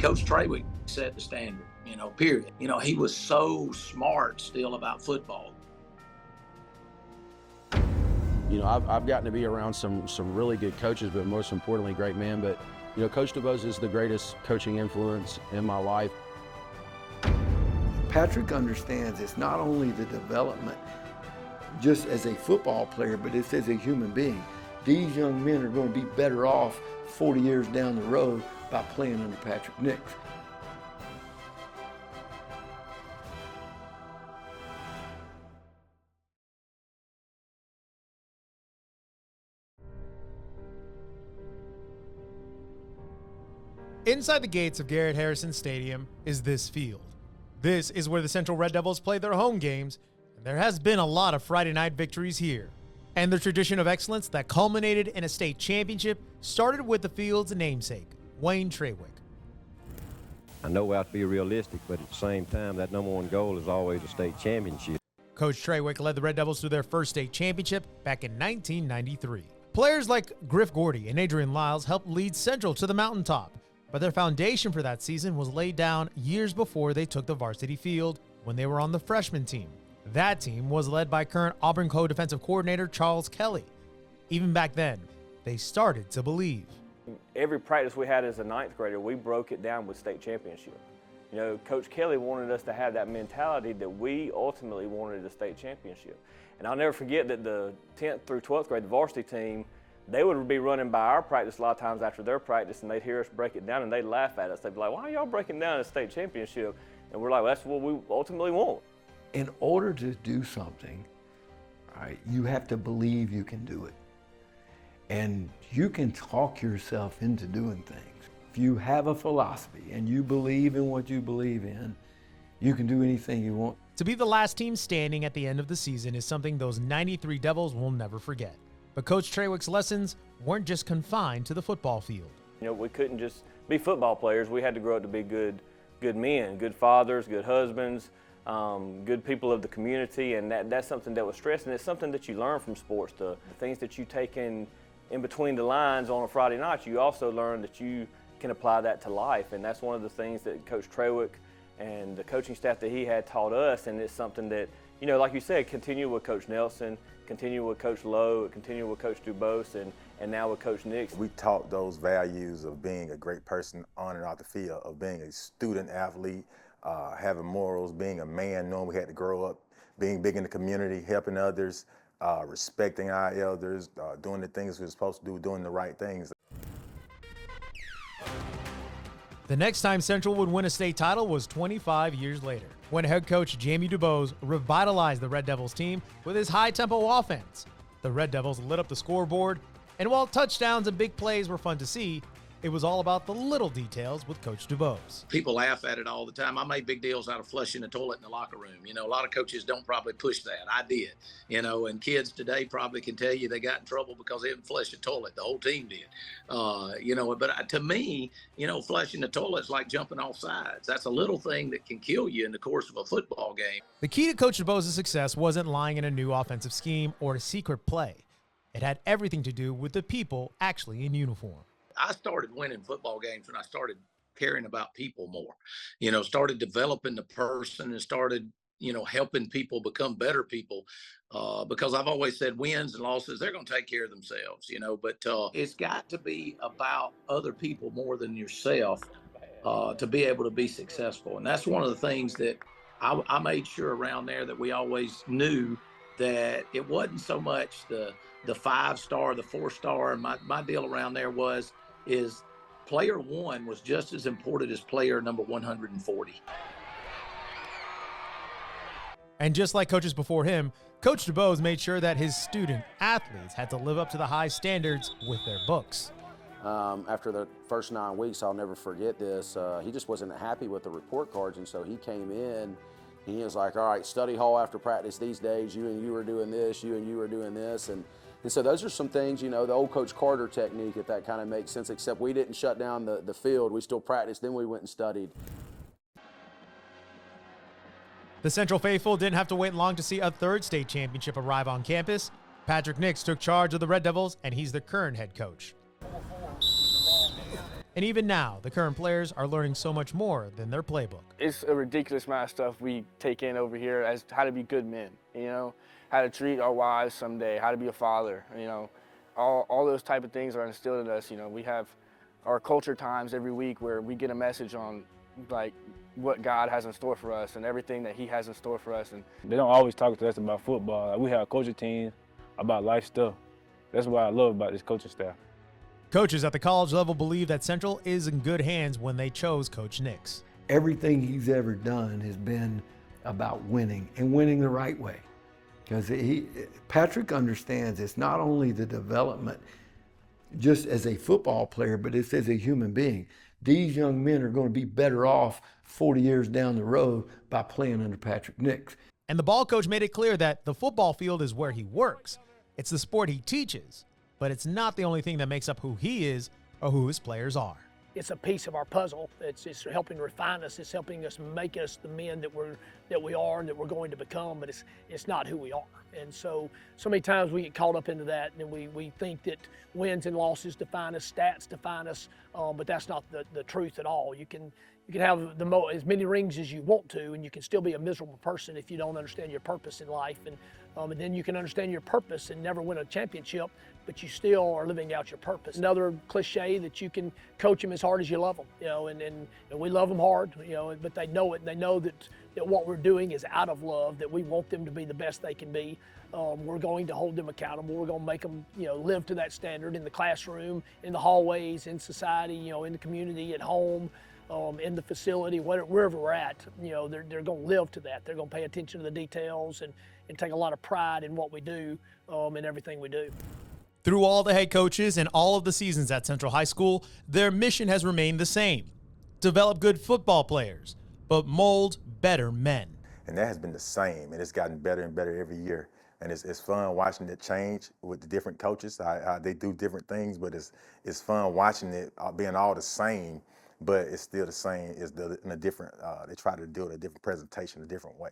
Coach Trawick set the standard, period. He was so smart still about football. I've gotten to be around some really good coaches, but most importantly, great men. But, Coach DuBose is the greatest coaching influence in my life. Patrick understands it's not only the development just as a football player, but it's as a human being. These young men are going to be better off 40 years down the road by playing under Patrick Nix. Inside the gates of Garrett Harrison Stadium is this field. This is where the Central Red Devils play their home games, and there has been a lot of Friday night victories here. And the tradition of excellence that culminated in a state championship started with the field's namesake, Wayne Trawick. I know we have to be realistic, but at the same time, that number one goal is always a state championship. Coach Trawick led the Red Devils to their first state championship back in 1993. Players like Griff Gordy and Adrian Lyles helped lead Central to the mountaintop, but their foundation for that season was laid down years before they took the varsity field when they were on the freshman team. That team was led by current Auburn co-defensive coordinator Charles Kelly. Even back then, they started to believe. Every practice we had as a ninth grader, we broke it down with state championship. Coach Kelly wanted us to have that mentality that we ultimately wanted a state championship. And I'll never forget that the 10th through 12th grade, the varsity team, they would be running by our practice a lot of times after their practice, and they'd hear us break it down, and they'd laugh at us. They'd be like, why are y'all breaking down a state championship? And we're like, well, that's what we ultimately want. In order to do something, right, you have to believe you can do it. And you can talk yourself into doing things. If you have a philosophy and you believe in what you believe in, you can do anything you want. To be the last team standing at the end of the season is something those 93 Devils will never forget. But Coach Trawick's lessons weren't just confined to the football field. We couldn't just be football players. We had to grow up to be good men, good fathers, good husbands, good people of the community, and that's something that was stressed, and it's something that you learn from sports. The things that you take in between the lines on a Friday night, you also learn that you can apply that to life, and that's one of the things that Coach Trawick and the coaching staff that he had taught us, and it's something that, like you said, continue with Coach Nelson, continue with Coach Lowe, continue with Coach DuBose, and now with Coach Nix. We taught those values of being a great person on and off the field, of being a student athlete, having morals, being a man, knowing we had to grow up, being big in the community, helping others, respecting our elders, doing the things we're supposed to do, doing the right things. The next time Central would win a state title was 25 years later, when head coach Jamie DuBose revitalized the Red Devils team with his high-tempo offense. The Red Devils lit up the scoreboard, and while touchdowns and big plays were fun to see, it was all about the little details with Coach DuBose. People laugh at it all the time. I made big deals out of flushing the toilet in the locker room. A lot of coaches don't probably push that. I did, and kids today probably can tell you they got in trouble because they didn't flush the toilet. The whole team did, but to me, flushing the toilet is like jumping off sides. That's a little thing that can kill you in the course of a football game. The key to Coach DuBose's success wasn't lying in a new offensive scheme or a secret play. It had everything to do with the people actually in uniform. I started winning football games when I started caring about people more, started developing the person and started, helping people become better people, because I've always said wins and losses, they're going to take care of themselves, but it's got to be about other people more than yourself to be able to be successful. And that's one of the things that I made sure around there that we always knew, that it wasn't so much the 5-star, the 4-star. And my deal around there is player one was just as important as player number 140. And just like coaches before him, Coach DuBose made sure that his student athletes had to live up to the high standards with their books. After the first 9 weeks, I'll never forget this, he just wasn't happy with the report cards, and so he came in and he was like, all right, study hall after practice these days, you and you are doing this, you and you are doing this. And so those are some things, the old Coach Carter technique, if that kind of makes sense, except we didn't shut down the field. We still practiced, then we went and studied. The Central faithful didn't have to wait long to see a third state championship arrive on campus. Patrick Nix took charge of the Red Devils, and he's the current head coach. And even now, the current players are learning so much more than their playbook. It's a ridiculous amount of stuff we take in over here as how to be good men, you know, how to treat our wives someday, how to be a father, you know, all those type of things are instilled in us. You know, we have our culture times every week where we get a message on like what God has in store for us and everything that He has in store for us. And they don't always talk to us about football. Like, we have a coaching team about life stuff. That's what I love about this coaching staff. Coaches at the college level believe that Central is in good hands when they chose Coach Nix. Everything he's ever done has been about winning and winning the right way. Because Patrick understands it's not only the development just as a football player, but it's as a human being. These young men are going to be better off 40 years down the road by playing under Patrick Nix. And the ball coach made it clear that the football field is where he works. It's the sport he teaches, but it's not the only thing that makes up who he is or who his players are. It's a piece of our puzzle. It's helping refine us. It's helping us make us the men that we are and that we're going to become. But it's not who we are. And so many times we get caught up into that, and we think that wins and losses define us, stats define us. But that's not the truth at all. You can have as many rings as you want to, and you can still be a miserable person if you don't understand your purpose in life. And then you can understand your purpose and never win a championship, but you still are living out your purpose. Another cliche that you can coach them as hard as you love them, you know, and we love them hard, you know, but they know it. They know that what we're doing is out of love, that we want them to be the best they can be. We're going to hold them accountable. We're going to make them, you know, live to that standard in the classroom, in the hallways, in society, you know, in the community, at home. In the facility, wherever we're at, you know, they're going to live to that. They're going to pay attention to the details and take a lot of pride in what we do and everything we do. Through all the head coaches and all of the seasons at Central High School, their mission has remained the same: develop good football players, but mold better men. And that has been the same, and it's gotten better and better every year. And it's fun watching it change with the different coaches. They do different things, but it's fun watching it being all the same. But it's still the same. It's in a different. They try to do it a different presentation, a different way.